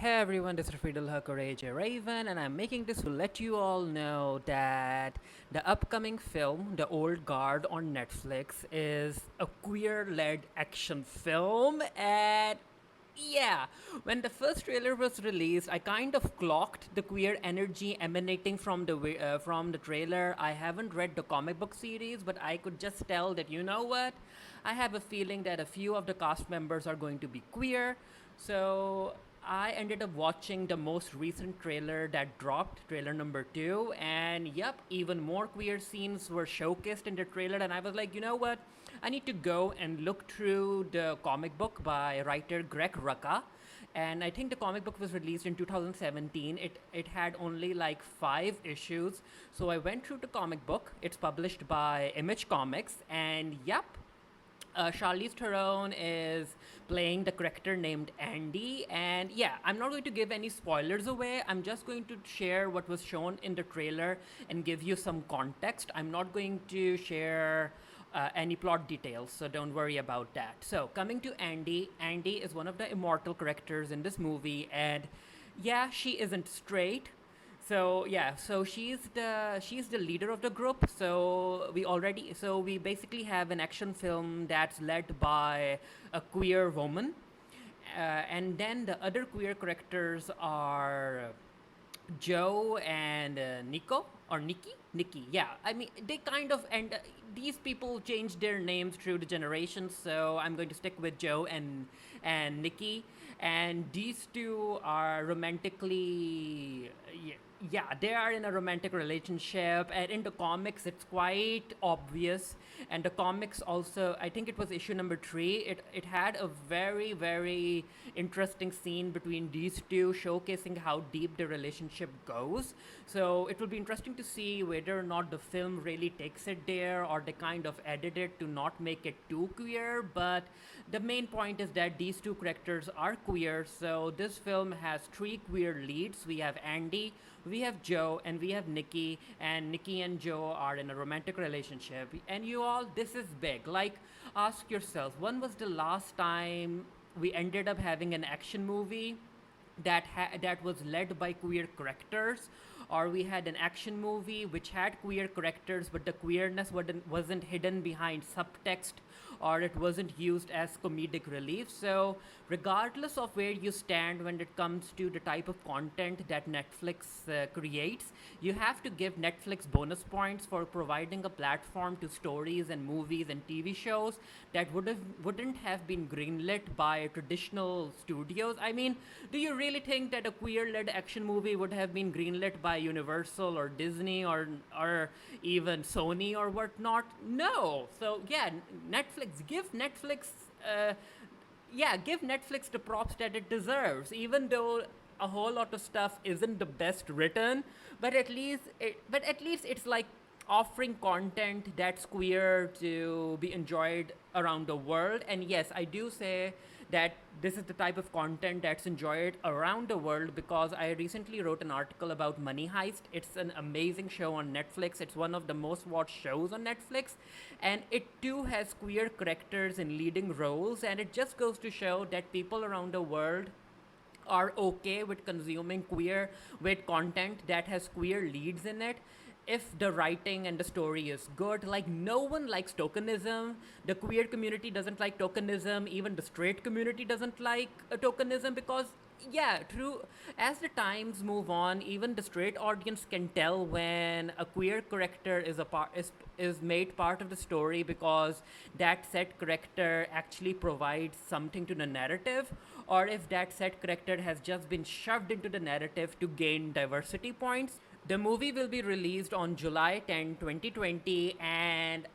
Hey everyone, this is Friedel Courage Raven, and I'm making this to let you all know that the upcoming film, The Old Guard on Netflix, is a queer led action film. And yeah, when the first trailer was released, I kind of clocked the queer energy emanating from the trailer. I haven't read the comic book series, but I could just tell that you know what, I have a feeling that a few of the cast members are going to be queer. So I ended up watching the most recent trailer that dropped, trailer number 2, and yep, even more queer scenes were showcased in the trailer. And I was like, you know what? I need to go and look through the comic book by writer Greg Rucka. And I think the comic book was released in 2017. It had only like 5 issues. So I went through the comic book. It's published by Image Comics, and yep, Charlize Theron is playing the character named Andy, and yeah, I'm not going to give any spoilers away. I'm just going to share what was shown in the trailer and give you some context. I'm not going to share any plot details, so don't worry about that. So, coming to Andy, Andy is one of the immortal characters in this movie, and yeah, she isn't straight, so yeah, so she's the leader of the group. So we basically have an action film that's led by a queer woman, and then the other queer characters are Joe and Nico or Nikki. Yeah, I mean they kind of and these people changed their names through the generations. So I'm going to stick with Joe and Nikki, and these two are romantically. Yeah, they are in a romantic relationship, and in the comics it's quite obvious. And the comics also, I think it was issue number 3, it had a very interesting scene between these two, showcasing how deep the relationship goes. So it will be interesting to see whether or not the film really takes it there, or they kind of edit it to not make it too queer. But the main point is that these two characters are queer. So this film has 3 queer leads. We have Andy, we have Joe, and we have Nikki, and Nikki and Joe are in a romantic relationship. And you all, this is big. Like, ask yourself, when was the last time we ended up having an action movie that was led by queer characters, or we had an action movie which had queer characters, but the queerness wasn't hidden behind subtext, or it wasn't used as comedic relief. So, regardless of where you stand when it comes to the type of content that Netflix creates, you have to give Netflix bonus points for providing a platform to stories and movies and TV shows that wouldn't have been greenlit by traditional studios. I mean, do you really think that a queer-led action movie would have been greenlit by Universal or Disney or even Sony or whatnot? No. So yeah, Netflix, give Netflix. Give Netflix the props that it deserves, even though a whole lot of stuff isn't the best written. But at least it's like offering content that's queer to be enjoyed around the world. And yes, I do say that this is the type of content that's enjoyed around the world, because I recently wrote an article about Money Heist. It's an amazing show on Netflix. It's one of the most watched shows on Netflix, and it too has queer characters in leading roles. And it just goes to show that people around the world are okay with consuming queer with content that has queer leads in it, if the writing and the story is good. Like, no one likes tokenism. The queer community doesn't like tokenism. Even the straight community doesn't like tokenism, because yeah, true, as the times move on, even the straight audience can tell when a queer character is made part of the story, because that said character actually provides something to the narrative, or if that said character has just been shoved into the narrative to gain diversity points. The movie will be released on July 10, 2020, and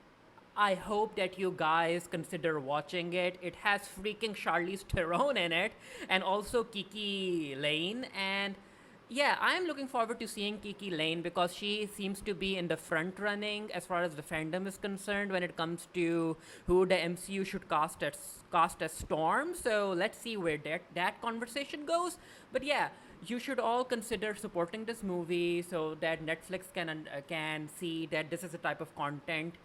I hope that you guys consider watching it. It has freaking Charlize Theron in it, and also KiKi Layne. And yeah, I'm looking forward to seeing KiKi Layne, because she seems to be in the front running as far as the fandom is concerned when it comes to who the MCU should cast as Storm. So let's see where that conversation goes. But yeah, you should all consider supporting this movie so that Netflix can see that this is a type of content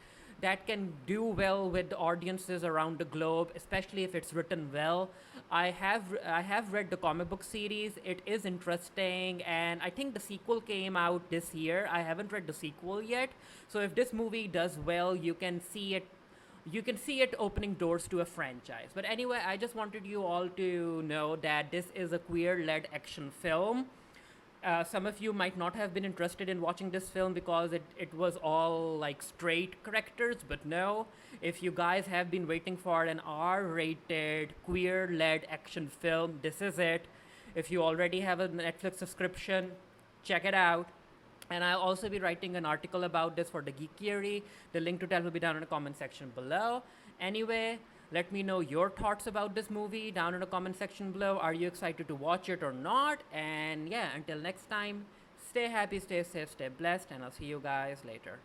that can do well with audiences around the globe, especially if it's written well. I have read the comic book series. It is interesting, and I think the sequel came out this year. I haven't read the sequel yet. So if this movie does well, you can see it opening doors to a franchise. But anyway, I just wanted you all to know that this is a queer led action film. Some of you might not have been interested in watching this film because it was all like straight characters, but no. If you guys have been waiting for an R rated, queer led action film, this is it. If you already have a Netflix subscription, check it out. And I'll also be writing an article about this for the Geekery. The link to that will be down in the comment section below. Anyway, let me know your thoughts about this movie down in the comment section below. Are you excited to watch it or not? And yeah, until next time, stay happy, stay safe, stay blessed, and I'll see you guys later.